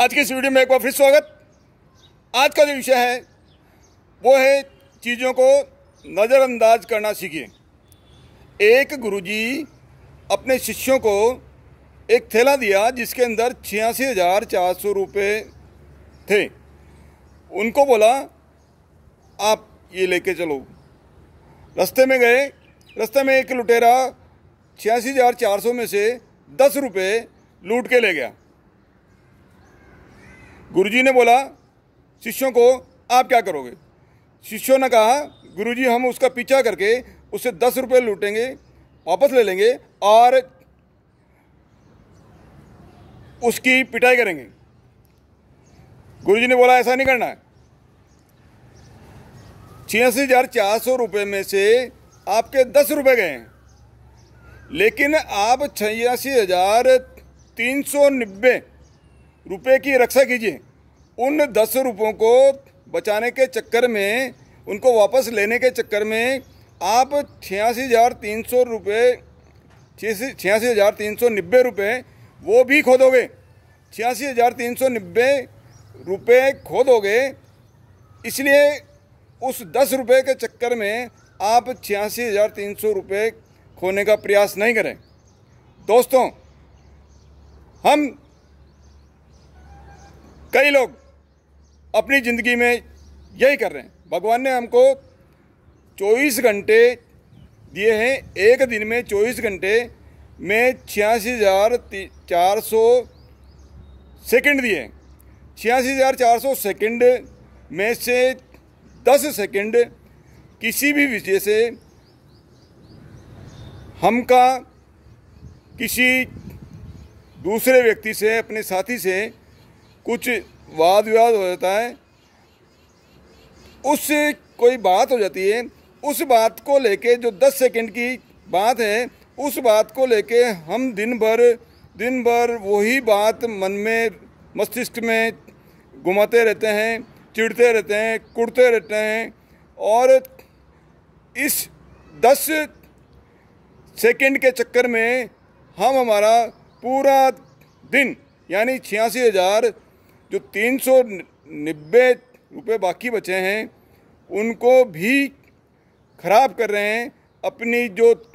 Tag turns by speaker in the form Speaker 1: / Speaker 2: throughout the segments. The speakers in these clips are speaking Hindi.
Speaker 1: आज के इस वीडियो में एक बार फिर स्वागत। आज का जो विषय है वो है चीज़ों को नज़रअंदाज करना सीखिए। एक गुरुजी अपने शिष्यों को एक थैला दिया जिसके अंदर 86,400 रुपये थे। उनको बोला आप ये लेके चलो। रास्ते में गए, रास्ते में एक लुटेरा 86,400 में से 10 रुपये लूट के ले गया। गुरुजी ने बोला शिष्यों को आप क्या करोगे? शिष्यों ने कहा गुरुजी हम उसका पीछा करके उससे 10 रुपये लूटेंगे, वापस ले लेंगे और उसकी पिटाई करेंगे। गुरुजी ने बोला ऐसा नहीं करना है। 86,400 रुपये में से आपके 10 रुपये गए हैं, लेकिन आप 86,390 रुपये की रक्षा कीजिए। उन 10 रुपयों को बचाने के चक्कर में, उनको वापस लेने के चक्कर में आप 86,300 रुपये 86,390 रुपये वो भी खो दोगे। 86,390 रुपये खो दोगे। इसलिए उस 10 रुपये के चक्कर में आप 86,300 रुपये खोने का प्रयास नहीं करें। दोस्तों, हम कई लोग अपनी ज़िंदगी में यही कर रहे हैं। भगवान ने हमको 24 घंटे दिए हैं। एक दिन में 24 घंटे में 86,400 सेकंड दिए हैं। 86,400 सेकंड में से 10 सेकंड किसी भी विषय से हमका किसी दूसरे व्यक्ति से, अपने साथी से कुछ वाद विवाद हो जाता है, उससे कोई बात हो जाती है। उस बात को लेके जो 10 सेकंड की बात है, उस बात को लेके हम दिन भर वही बात मन में, मस्तिष्क में घुमाते रहते हैं, चिढ़ते रहते हैं, कुड़ते रहते हैं और इस 10 सेकंड के चक्कर में हम हमारा पूरा दिन यानी 86,390 रुपये बाकी बचे हैं उनको भी खराब कर रहे हैं। अपनी जो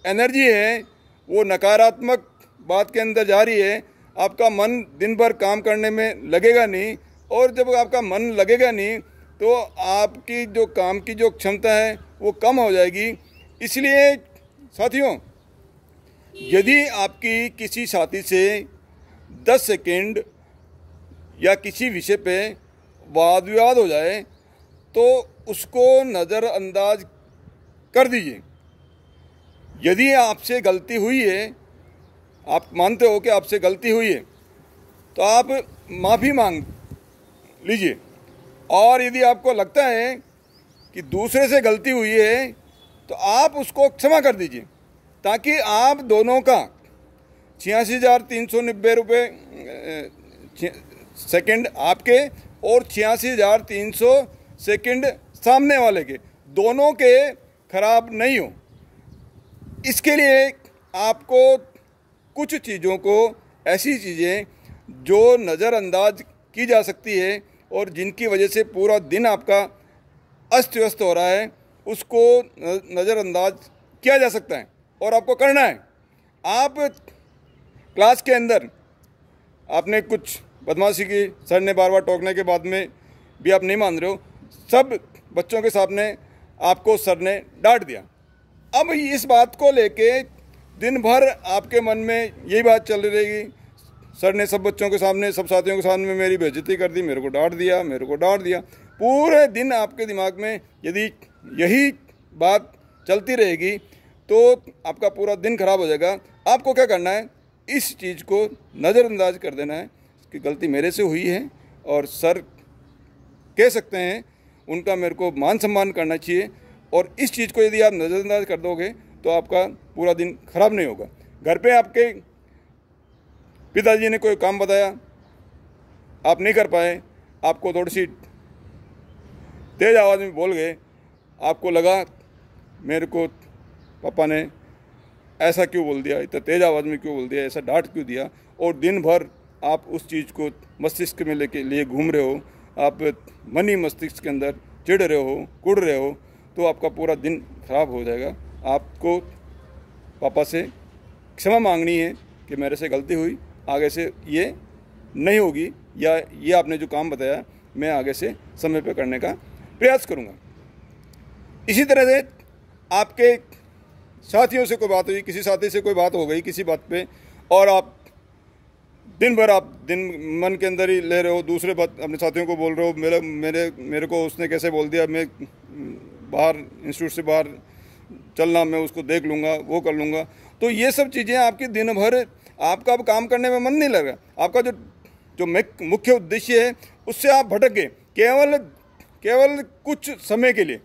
Speaker 1: एनर्जी है वो नकारात्मक बात के अंदर जा रही है। आपका मन दिन भर काम करने में लगेगा नहीं, और जब आपका मन लगेगा नहीं तो आपकी जो काम की जो क्षमता है वो कम हो जाएगी। इसलिए साथियों, यदि आपकी किसी साथी से 10 सेकंड या किसी विषय पे वाद विवाद हो जाए तो उसको नज़रअंदाज कर दीजिए। यदि आपसे गलती हुई है, आप मानते हो कि आपसे गलती हुई है, तो आप माफ़ी मांग लीजिए। और यदि आपको लगता है कि दूसरे से गलती हुई है तो आप उसको क्षमा कर दीजिए, ताकि आप दोनों का 86,390 रुपये सेकंड आपके और 86,300 सेकंड सामने वाले के, दोनों के खराब नहीं हो। इसके लिए आपको कुछ चीज़ों को, ऐसी चीज़ें जो नज़रअंदाज की जा सकती है और जिनकी वजह से पूरा दिन आपका अस्त व्यस्त हो रहा है, उसको नज़रअंदाज किया जा सकता है और आपको करना है। आप क्लास के अंदर आपने कुछ बदमाशी की, सर ने बार बार टोकने के बाद में भी आप नहीं मान रहे हो, सब बच्चों के सामने आपको सर ने डांट दिया। अब इस बात को लेके दिन भर आपके मन में यही बात चल रही रहेगी, सर ने सब बच्चों के सामने, सब साथियों के सामने मेरी बेइज्जती कर दी, मेरे को डांट दिया, मेरे को डांट दिया। पूरे दिन आपके दिमाग में यदि यही बात चलती रहेगी तो आपका पूरा दिन खराब हो जाएगा। आपको क्या करना है, इस चीज़ को नज़रअंदाज कर देना है कि गलती मेरे से हुई है और सर कह सकते हैं, उनका मेरे को मान सम्मान करना चाहिए। और इस चीज़ को यदि आप नज़रअंदाज कर दोगे तो आपका पूरा दिन खराब नहीं होगा। घर पे आपके पिताजी ने कोई काम बताया, आप नहीं कर पाए, आपको थोड़ी सी तेज़ आवाज़ में बोल गए, आपको लगा मेरे को पापा ने ऐसा क्यों बोल दिया, इतना तेज़ आवाज़ में क्यों बोल दिया, ऐसा डांट क्यों दिया, और दिन भर आप उस चीज़ को मस्तिष्क में लेके लिए घूम रहे हो, आप मन ही मस्तिष्क के अंदर चिढ़ रहे हो, कुड़ रहे हो, तो आपका पूरा दिन खराब हो जाएगा। आपको पापा से क्षमा मांगनी है कि मेरे से गलती हुई, आगे से ये नहीं होगी, या ये आपने जो काम बताया मैं आगे से समय पर करने का प्रयास करूँगा। इसी तरह से आपके साथियों से कोई बात हुई, किसी साथी से कोई बात हो गई किसी बात पे, और आप दिन भर मन के अंदर ही ले रहे हो, दूसरे बात अपने साथियों को बोल रहे हो, मेरे को उसने कैसे बोल दिया, मैं बाहर इंस्टीट्यूट से बाहर चलना, मैं उसको देख लूँगा, वो कर लूँगा। तो ये सब चीज़ें आपकी दिन भर आपका अब काम करने में मन नहीं लग रहा, आपका जो मुख्य उद्देश्य है उससे आप भटक गए। केवल कुछ समय के लिए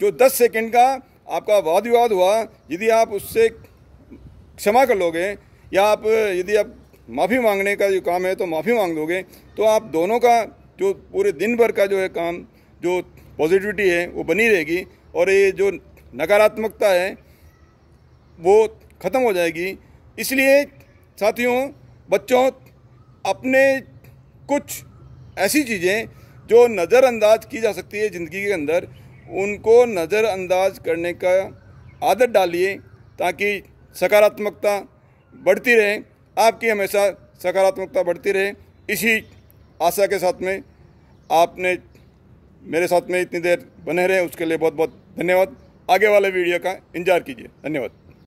Speaker 1: जो 10 सेकंड का आपका वाद विवाद हुआ, यदि आप उससे क्षमा कर लोगे, या आप यदि आप माफ़ी मांगने का जो काम है तो माफ़ी मांग दोगे, तो आप दोनों का जो पूरे दिन भर का जो है काम, जो पॉजिटिविटी है वो बनी रहेगी, और ये जो नकारात्मकता है वो ख़त्म हो जाएगी। इसलिए साथियों, बच्चों, अपने कुछ ऐसी चीज़ें जो नज़रअंदाज की जा सकती है ज़िंदगी के अंदर, उनको नज़रअंदाज करने का आदत डालिए, ताकि सकारात्मकता बढ़ती रहे, आपकी हमेशा सकारात्मकता बढ़ती रहे। इसी आशा के साथ में आपने मेरे साथ में इतनी देर बने रहे, उसके लिए बहुत बहुत धन्यवाद। आगे वाले वीडियो का इंतजार कीजिए। धन्यवाद।